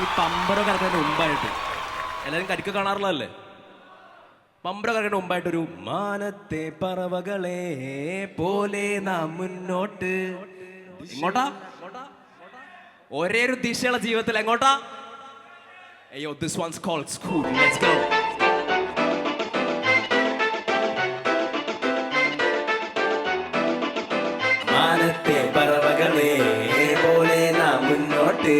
ഈ പമ്പര കറക്കുന്നതിന് മുമ്പായിട്ട് എല്ലാവരും കരിക്ക് കാണാറുള്ളതല്ലേ? പമ്പര കറക്കുന്നതിന് മുമ്പായിട്ടൊരു മാനത്തെ പറവകളെ പോലെ നാം മുന്നോട്ട്. എങ്ങോട്ടാ? ഒരേ ഒരു ദിശയുള്ള ജീവിതത്തിൽ എങ്ങോട്ടാ? അയ്യോ, this one's called school. Let's go. മാനത്തെ പറവകളെ പോലെ നാം മുന്നോട്ട്,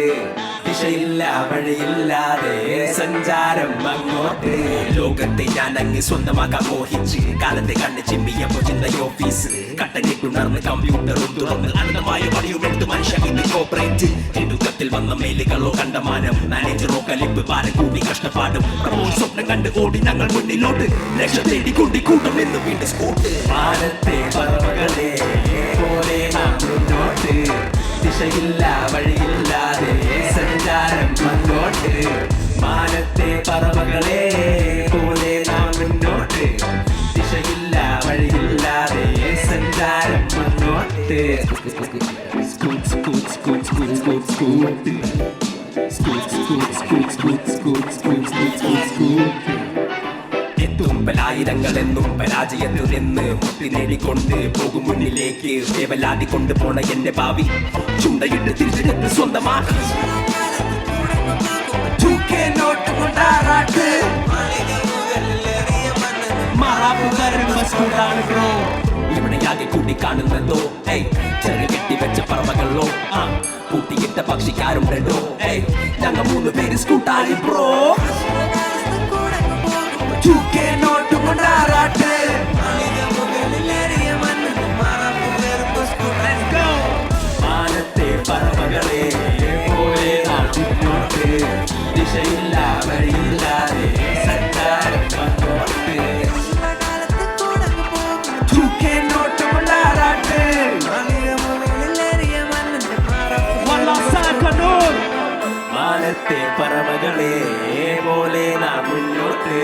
ദിശയില്ല വഴിയില്ലാതെ സഞ്ചാരം അങ്ങോട്ട്. ലോകത്തെ ഞാൻ അങ്ങ് സ്വന്തമാക്കാൻ മോഹിച്ച് കാലത്തെ കണ്ണ് ചിമ്മിയപ്പോ ചിന്തയോഫീസ് കട്ടങ്ങിട്ടുണർന്ന് കമ്പ്യൂട്ടറും തുറന്ന് അനന്തമായ പണിയുമെടുത്ത് മനുഷ്യ ഇന്ന് കോപ്പറേറ്റ്. ഇടുക്കത്തിൽ വന്ന മെയിലുകളോ കണ്ടമാനം, മാനേജറോ കലിപ്പ് ഭാരം കൂടി കഷ്ടപ്പാടും. സ്വപ്നം കണ്ട് ഓടി ഞങ്ങൾ മുന്നിലോട്ട്, ലക്ഷ്യം തേടി കൂട്ടം എന്ന് വീണ്ടും സ്പോട്ട്. മാനത്തെ പറവകളെ പോലെ നാം മുന്നോട്ട്, ദിശയില്ല വഴിയില്ലാതെ സഞ്ചാരം അങ്ങോട്ട്. മാനത്തെ പറവകളെ പോലെ നാം മുന്നോട്ട്, ദിശയില്ല വഴിയില്ലാതെ സഞ്ചാരം അങ്ങോട്ട്. സ്കൂട്ട് സ്കൂട്ട് സ്കൂട്ട് സ്കൂട്ട് സ്കൂട്ട് സ്കൂട്ട് സ്കൂട്ട് സ്കൂട്ട് സ്കൂട്ട് സ്കൂട്ട് സ്കൂട്ട് സ്കൂട്ട് സ്കൂട്ട് സ്കൂട്ട്. പലായിരങ്ങൾ എന്നും പരാജയത്തിൽ നിന്ന് മുക്തി നേടിക്കൊണ്ട് പോകും മുന്നിലേക്ക്. വേവലാതി കൊണ്ടുപോണ എന്റെ ഭാവി ചുണ്ടയിട്ട് തിരിച്ചെടുത്ത് സ്വന്തമാക്കി. ഇവിടെയാകെ കൂട്ടി കാണുന്നതോ ചെറിയ കെട്ടിവെച്ച പറവകളോ കൂട്ടിയിട്ട പക്ഷിക്കാരുണ്ടോ. ഞങ്ങൾ 3 പേര് സ്കൂട്ടായി ബ്രോ. മാനത്തെ പറവകളെ പോലെ നാം മുന്നോട്ട്, ദിശയില്ല വഴിയില്ലാതെ സഞ്ചാരം അങ്ങോട്ട്. മാനത്തെ പറവകളെ പോലെ നാം മുന്നോട്ട്,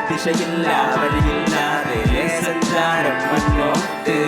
ദിശയില്ല വഴിയില്ലാതെ സഞ്ചാരം മുന്നോട്ട്.